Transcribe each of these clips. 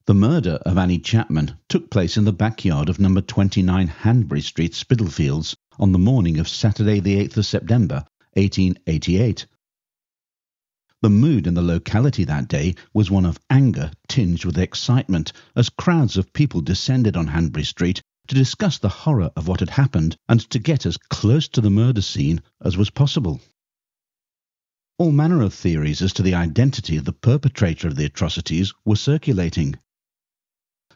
The murder of Annie Chapman took place in the backyard of number 29 Hanbury Street, Spitalfields, on the morning of Saturday the 8th of September, 1888. The mood in the locality that day was one of anger tinged with excitement as crowds of people descended on Hanbury Street to discuss the horror of what had happened and to get as close to the murder scene as was possible. All manner of theories as to the identity of the perpetrator of the atrocities were circulating.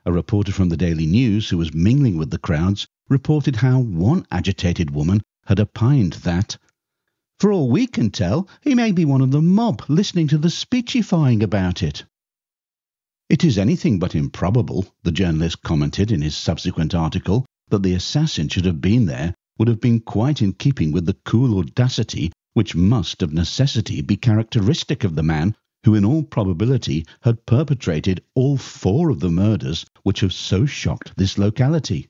A reporter from the Daily News, who was mingling with the crowds, reported how one agitated woman had opined that, "For all we can tell, he may be one of the mob listening to the speechifying about it." "It is anything but improbable," the journalist commented in his subsequent article, "that the assassin should have been there would have been quite in keeping with the cool audacity which must of necessity be characteristic of the man who in all probability had perpetrated all 4 of the murders which have so shocked this locality."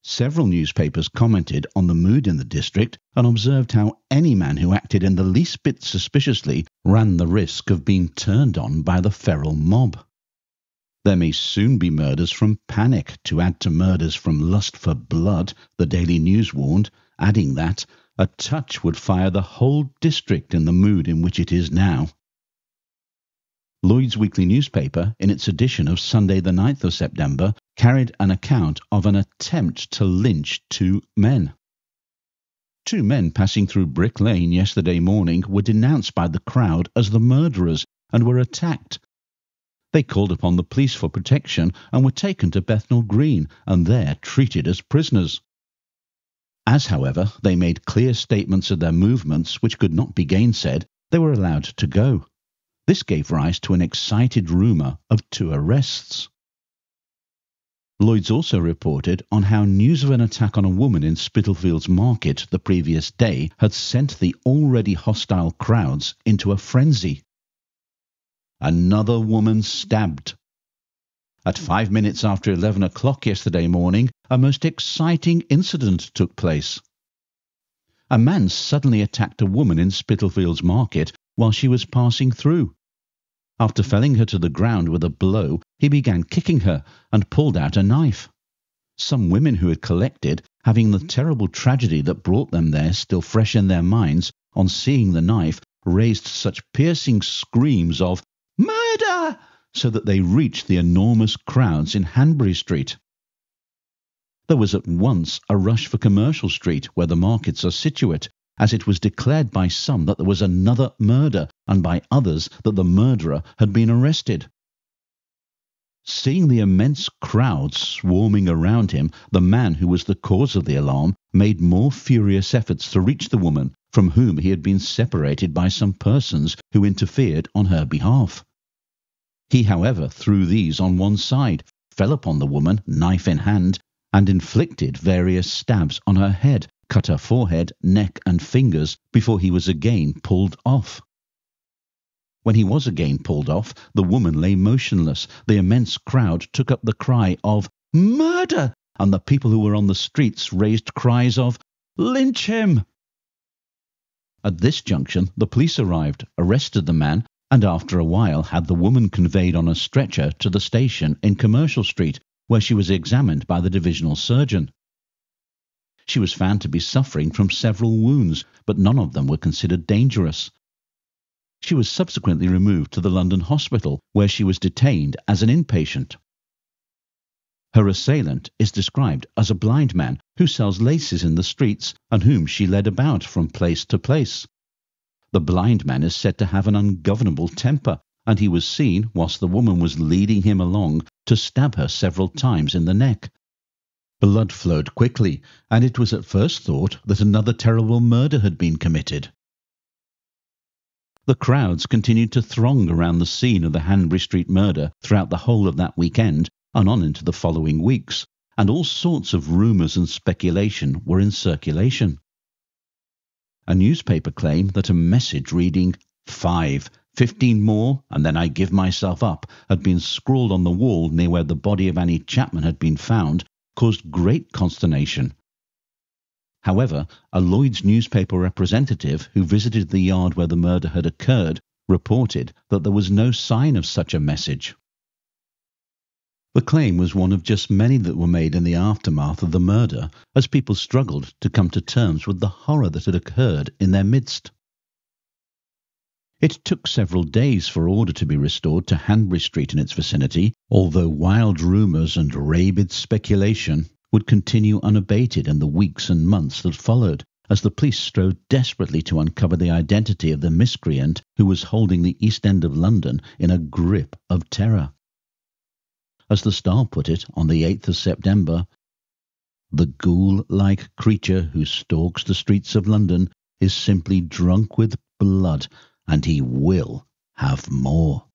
Several newspapers commented on the mood in the district and observed how any man who acted in the least bit suspiciously ran the risk of being turned on by the feral mob. There may soon be murders from panic to add to murders from lust for blood, the Daily News warned, adding that a touch would fire the whole district in the mood in which it is now. Lloyd's weekly newspaper, in its edition of Sunday the 9th of September, carried an account of an attempt to lynch 2 men. 2 men passing through Brick Lane yesterday morning were denounced by the crowd as the murderers and were attacked. They called upon the police for protection and were taken to Bethnal Green and there treated as prisoners. As, however, they made clear statements of their movements which could not be gainsaid, they were allowed to go. This gave rise to an excited rumour of 2 arrests. Lloyd's also reported on how news of an attack on a woman in Spitalfields Market the previous day had sent the already hostile crowds into a frenzy. Another woman stabbed. At 5 minutes after 11 o'clock yesterday morning, a most exciting incident took place. A man suddenly attacked a woman in Spitalfields Market while she was passing through. After felling her to the ground with a blow, he began kicking her and pulled out a knife. Some women who had collected, having the terrible tragedy that brought them there still fresh in their minds, on seeing the knife, raised such piercing screams of "Murder!" so that they reached the enormous crowds in Hanbury Street. There was at once a rush for Commercial Street, where the markets are situate, as it was declared by some that there was another murder, and by others that the murderer had been arrested. Seeing the immense crowd swarming around him, the man who was the cause of the alarm made more furious efforts to reach the woman, from whom he had been separated by some persons who interfered on her behalf. He, however, threw these on one side, fell upon the woman, knife in hand, and inflicted various stabs on her head, cut her forehead, neck and fingers before he was again pulled off. When he was again pulled off, the woman lay motionless. The immense crowd took up the cry of "Murder!" and the people who were on the streets raised cries of "Lynch him!" At this junction, the police arrived, arrested the man, and after a while had the woman conveyed on a stretcher to the station in Commercial Street, where she was examined by the divisional surgeon. She was found to be suffering from several wounds, but none of them were considered dangerous. She was subsequently removed to the London hospital, where she was detained as an inpatient. Her assailant is described as a blind man who sells laces in the streets and whom she led about from place to place. The blind man is said to have an ungovernable temper, and he was seen, whilst the woman was leading him along, to stab her several times in the neck. Blood flowed quickly, and it was at first thought that another terrible murder had been committed. The crowds continued to throng around the scene of the Hanbury Street murder throughout the whole of that weekend and on into the following weeks, and all sorts of rumours and speculation were in circulation. A newspaper claimed that a message reading 5, 15 more, and then I give myself up, had been scrawled on the wall near where the body of Annie Chapman had been found, caused great consternation. However, a Lloyd's newspaper representative who visited the yard where the murder had occurred reported that there was no sign of such a message. The claim was one of just many that were made in the aftermath of the murder, as people struggled to come to terms with the horror that had occurred in their midst. It took several days for order to be restored to Hanbury Street and its vicinity, although wild rumours and rabid speculation would continue unabated in the weeks and months that followed, as the police strove desperately to uncover the identity of the miscreant who was holding the East End of London in a grip of terror. As the Star put it on the 8th of September, "The ghoul-like creature who stalks the streets of London is simply drunk with blood, and he will have more."